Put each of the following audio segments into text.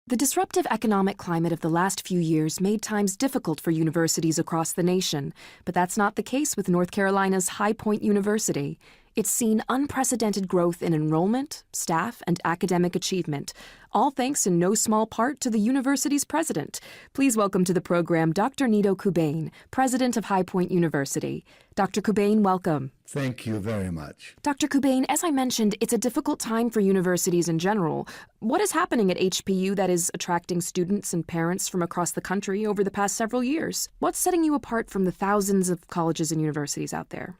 The disruptive economic climate of the last few years made times difficult for universities across the nation, but that's not the case with North Carolina's High Point University. It's seen unprecedented growth in enrollment, staff, and academic achievement, all thanks in no small part to the university's president. Please welcome to the program Dr. Nido Qubein, president of High Point University. Dr. Qubein, welcome. Thank you very much. Dr. Qubein, as I mentioned, it's a difficult time for universities in general. What is happening at HPU that is attracting students and parents from across the country over the past several years? What's setting you apart from the thousands of colleges and universities out there?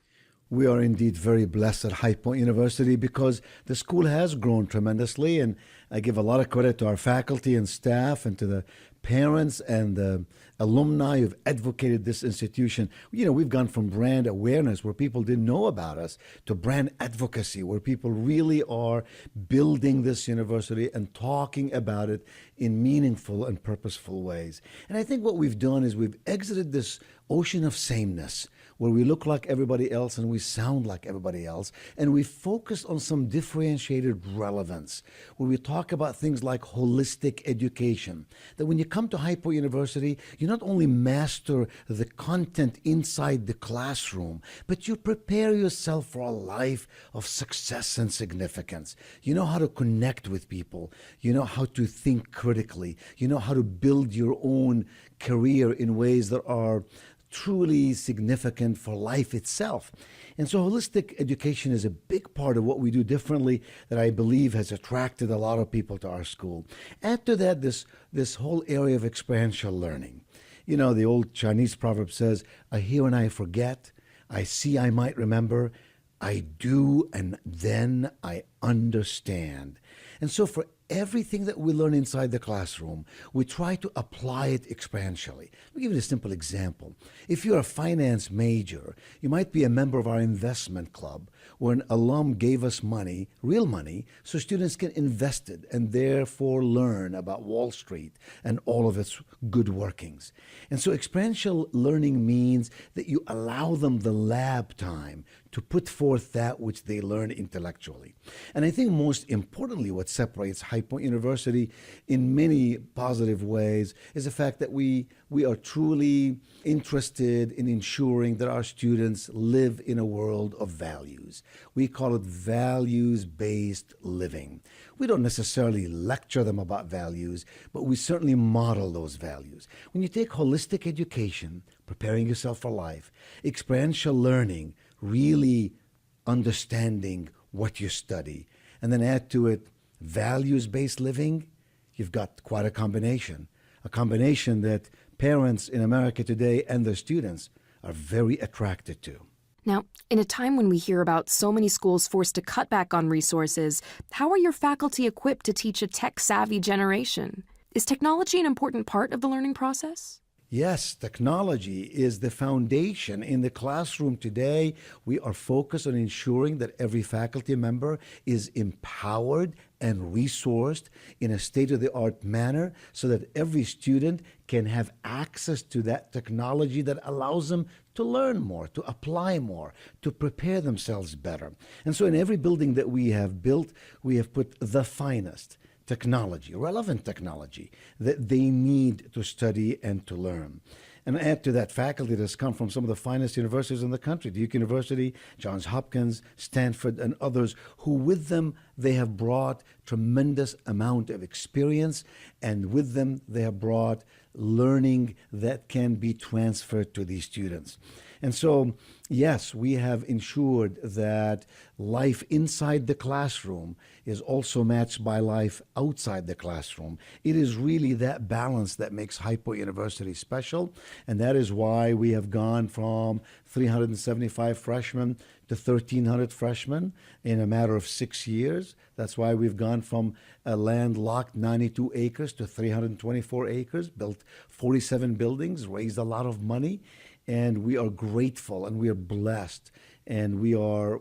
We are indeed very blessed at High Point University because the school has grown tremendously, and I give a lot of credit to our faculty and staff and to the parents and the alumni who've advocated this institution. You know, we've gone from brand awareness, where people didn't know about us, to brand advocacy, where people really are building this university and talking about it in meaningful and purposeful ways. And I think what we've done is we've exited this ocean of sameness, where we look like everybody else and we sound like everybody else, and we focus on some differentiated relevance, where we talk about things like holistic education. That when you come to High Point University, you not only master the content inside the classroom, but you prepare yourself for a life of success and significance. You know how to connect with people. You know how to think critically. You know how to build your own career in ways that are truly significant for life itself. And so holistic education is a big part of what we do differently that I believe has attracted a lot of people to our school. Add to that this whole area of experiential learning. You know, the old Chinese proverb says, I hear and I forget, I see I might remember, I do and then I understand. And so for everything that we learn inside the classroom, we try to apply it experientially. Let me give you a simple example. If you're a finance major, you might be a member of our investment club, where an alum gave us money, real money, so students can invest it and therefore learn about Wall Street and all of its good workings. And so experiential learning means that you allow them the lab time to put forth that which they learn intellectually. And I think most importantly, what separates High Point University in many positive ways is the fact that we are truly interested in ensuring that our students live in a world of values. We call it values-based living. We don't necessarily lecture them about values, but we certainly model those values. When you take holistic education, preparing yourself for life, experiential learning, really understanding what you study, and then add to it values-based living, you've got quite a combination that parents in America today and their students are very attracted to. Now, in a time when we hear about so many schools forced to cut back on resources, how are your faculty equipped to teach a tech-savvy generation? Is technology an important part of the learning process? Yes, technology is the foundation in the classroom today. We are focused on ensuring that every faculty member is empowered and resourced in a state-of-the-art manner so that every student can have access to that technology that allows them to learn more, to apply more, to prepare themselves better. And so in every building that we have built, we have put the finest technology, relevant technology that they need to study and to learn. And add to that faculty that's come from some of the finest universities in the country, Duke University, Johns Hopkins, Stanford, and others, who with them, they have brought tremendous amount of experience, and with them, they have brought learning that can be transferred to these students. And so, yes, we have ensured that life inside the classroom is also matched by life outside the classroom. It is really that balance that makes High Point University special, and that is why we have gone from 375 freshmen to 1,300 freshmen in a matter of 6 years. That's why we've gone from a landlocked 92 acres to 324 acres, built 47 buildings, raised a lot of money, and we are grateful and we are blessed and we are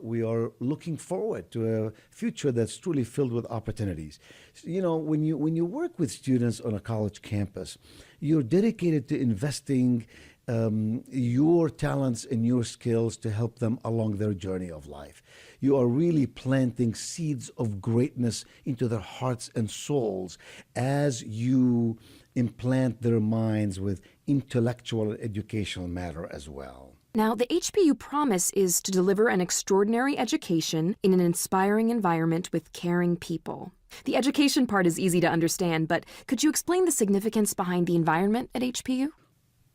looking forward to a future that's truly filled with opportunities. When you work with students on a college campus, you're dedicated to investing your talents and your skills to help them along their journey of life. You are really planting seeds of greatness into their hearts and souls as you implant their minds with intellectual and educational matter as well. Now, the HPU promise is to deliver an extraordinary education in an inspiring environment with caring people. The education part is easy to understand, but could you explain the significance behind the environment at HPU?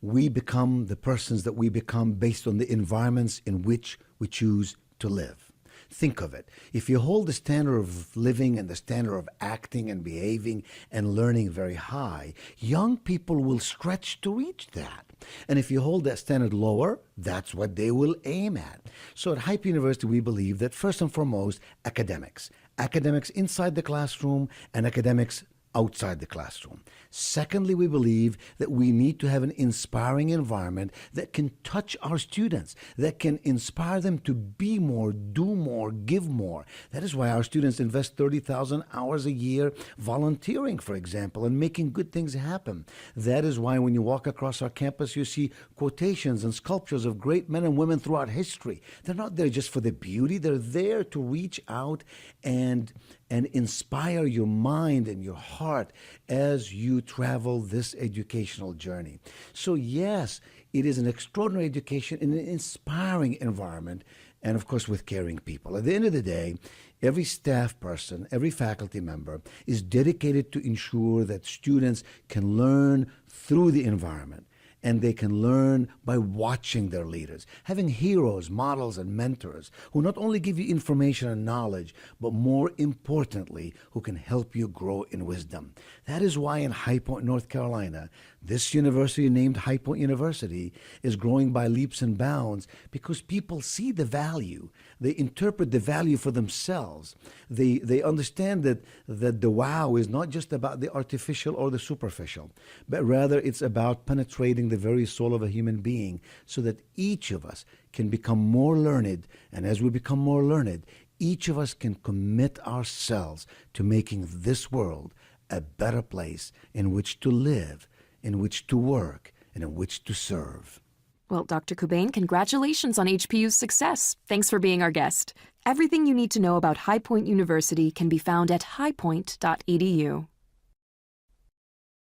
We become the persons that we become based on the environments in which we choose to live. Think of it. If you hold the standard of living and the standard of acting and behaving and learning very high, young people will stretch to reach that. And if you hold that standard lower, that's what they will aim at. So at Hype University, we believe that first and foremost, academics inside the classroom and academics outside the classroom. Secondly, we believe that we need to have an inspiring environment that can touch our students, that can inspire them to be more, do more, give more. That is why our students invest 30,000 hours a year volunteering, for example, and making good things happen. That is why when you walk across our campus, you see quotations and sculptures of great men and women throughout history. They're not there just for the beauty. They're there to reach out and inspire your mind and your heart as you travel this educational journey. So yes, it is an extraordinary education in an inspiring environment, and of course with caring people. At the end of the day, every staff person, every faculty member is dedicated to ensure that students can learn through the environment. And they can learn by watching their leaders, having heroes, models, and mentors who not only give you information and knowledge, but more importantly, who can help you grow in wisdom. That is why in High Point, North Carolina, this university named High Point University is growing by leaps and bounds because people see the value. They interpret the value for themselves. They understand that the wow is not just about the artificial or the superficial, but rather it's about penetrating the very soul of a human being so that each of us can become more learned. And as we become more learned, each of us can commit ourselves to making this world a better place in which to live, in which to work, and in which to serve. Well, Dr. Kubain, congratulations on HPU's success. Thanks for being our guest. Everything you need to know about High Point University can be found at highpoint.edu.